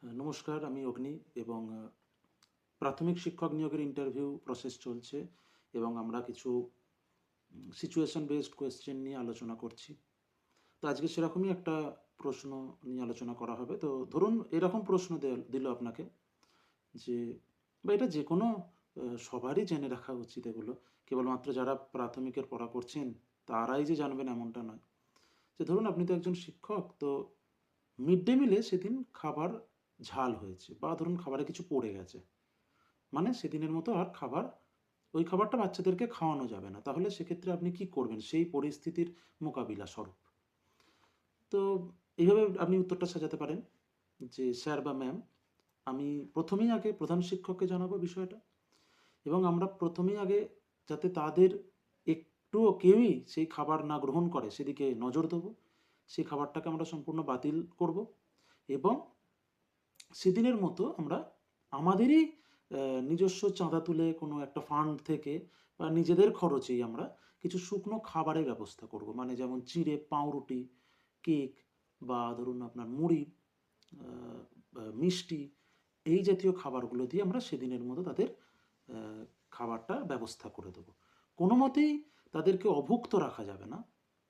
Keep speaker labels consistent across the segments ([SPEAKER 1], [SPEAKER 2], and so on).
[SPEAKER 1] নমস্কার, আমি অগ্নি এবং প্রাথমিক শিক্ষক নিয়োগের ইন্টারভিউ প্রসেস চলছে এবং আমরা কিছু সিচুয়েশন বেসড কোয়েশ্চেন নিয়ে আলোচনা করছি। তো আজকে সেরকমই একটা প্রশ্ন নিয়ে আলোচনা করা হবে। তো ধরুন এরকম প্রশ্ন দিল আপনাকে যে বা এটা যেকোনো সবারই জেনে রাখা উচিত এগুলো। কেবলমাত্র যারা প্রাথমিকের পড়া করছেন তারাই যে জানবেন এমনটা নয়। যে ধরুন আপনি তো একজন শিক্ষক, তো মিড ডে মিলে সেদিন খাবার ঝাল হয়েছে বা ধরুন খাবারে কিছু পড়ে গেছে। মানে সেদিনের মতো আর ওই খাবারটা বাচ্চাদেরকে খাওয়ানো যাবে না। তাহলে সেক্ষেত্রে আপনি কি করবেন সেই পরিস্থিতির মোকাবিলা স্বরূপ? তো এইভাবে আপনি উত্তরটা সাজাতে পারেন যে, "স্যার বা ম্যাম, আমি প্রথমেই আগে প্রধান শিক্ষককে জানাবো বিষয়টা এবং আমরা প্রথমেই আগে যাতে তাদের একটুও কেউই সেই খাবার না গ্রহণ করে সেদিকে নজর দেবো। সেই খাবারটাকে আমরা সম্পূর্ণ বাতিল করব এবং সেদিনের মতো আমরা আমাদেরই নিজস্ব চাঁদা তুলে কোনো একটা ফান্ড থেকে বা নিজেদের খরচেই আমরা কিছু শুকনো খাবারের ব্যবস্থা করব। মানে যেমন চিড়ে, পাউরুটি, কেক বা ধরুন আপনার মুড়ি, আ বা মিষ্টি এই জাতীয় খাবারগুলো দিয়ে আমরা সেদিনের মতো তাদের আ খাবারটার ব্যবস্থা করে দেবো। কোনোমতেই তাদেরকে অভুক্ত রাখা যাবে না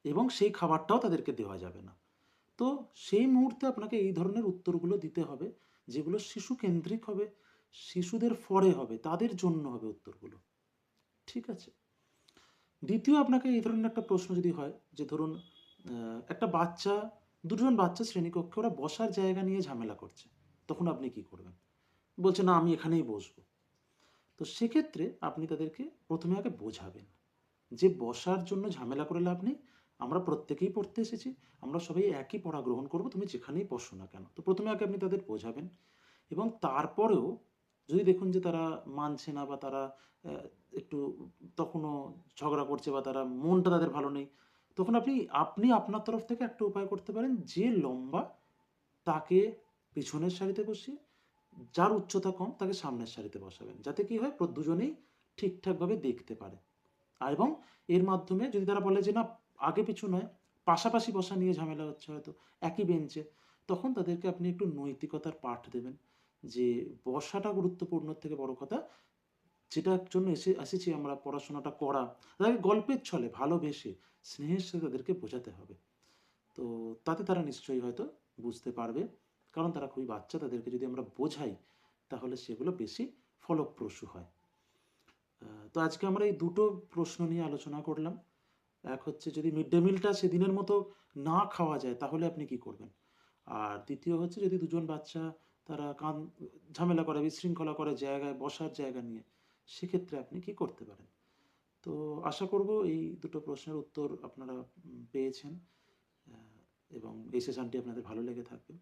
[SPEAKER 1] এবং সেই খাবারটাও তাদেরকে দেওয়া যাবে না। তো সেই মুহূর্তে আপনাকে এই ধরনের উত্তরগুলো দিতে হবে, যেগুলো শিশুকেন্দ্রিক হবে, শিশুদের ফরে হবে, তাদের জন্য হবে উত্তরগুলো। ঠিক আছে? দ্বিতীয় আপনাকে এই ধরনের একটা প্রশ্ন যদি হয় যে ধরুন একটা বাচ্চা ২ জন বাচ্চা শ্রেণীকক্ষে ওরা বসার জায়গা নিয়ে ঝামেলা করছে। তখন আপনি কি করবেন? বলছে, "না, আমি এখানেই বসবো।" তো সেক্ষেত্রে আপনি তাদেরকে ১ম এ আগে বোঝাবেন যে, "বসার জন্য ঝামেলা করে লাভ নেই। আমরা প্রত্যেকেই পড়তে এসেছি। আমরা সবাই একই পড়া গ্রহণ করব। তুমি যেখানেই বসো না কেন?" তো ১ম এ আগে আপনি তাদের বোঝাবেন এবং তারপরেও যদি দেখুন যে তারা মানছে না বা তারা অ্যা একটু তখনও ঝগড়া করছে বা তারা মনটা তাদের ভালো নেই, তখন আপনি আপনার তরফ থেকে একটা উপায় করতে পারেন, যে লম্বা তাকে পিছনের সারিতে বসিয়ে, যার উচ্চতা কম তাকে সামনের সারিতে বসাবেন। যাতে কি হয় দুজনেই ঠিকঠাকভাবে দেখতে পারে। এবং এর মাধ্যমে যদি তারা বলে যে না, আগে পিছু নয়, পাশাপাশি বসা নিয়ে ঝামেলা হচ্ছে হয়তো একই বেঞ্চে, তখন তাদেরকে আপনি একটু নৈতিকতার পাঠ দেবেন যে বসাটা গুরুত্বপূর্ণ থেকে বড় কথা, যেটার জন্য এসেছি আমরা পড়াশোনাটা করা, তাদেরকে গল্পের ছলে ভালোবেসে স্নেহের সাথে তাদেরকে বোঝাতে হবে। তো তাতে তারা নিশ্চয়ই হয়তো বুঝতে পারবে। কারণ তারা খুবই বাচ্চা, তাদেরকে যদি আমরা বোঝাই তাহলে সেগুলো বেশি ফলপ্রসূ হয়। তো আজকে আমরা এই দুটো প্রশ্ন নিয়ে আলোচনা করলাম। এক হচ্ছে যদি মিড ডে মিলটা সেদিনের মতো না খাওয়া যায় তাহলে আপনি কি করবেন? আর দ্বিতীয় হচ্ছে যদি দুজন বাচ্চা তারা ঝামেলা করে, বিশৃঙ্খলা করে জায়গায় বসার জায়গা নিয়ে, সেক্ষেত্রে আপনি কি করতে পারেন? তো আশা করব এই দুটো প্রশ্নের উত্তর আপনারা পেয়েছেন, আ এবং এই সেশনটি আপনাদের ভালো লেগে থাকবে।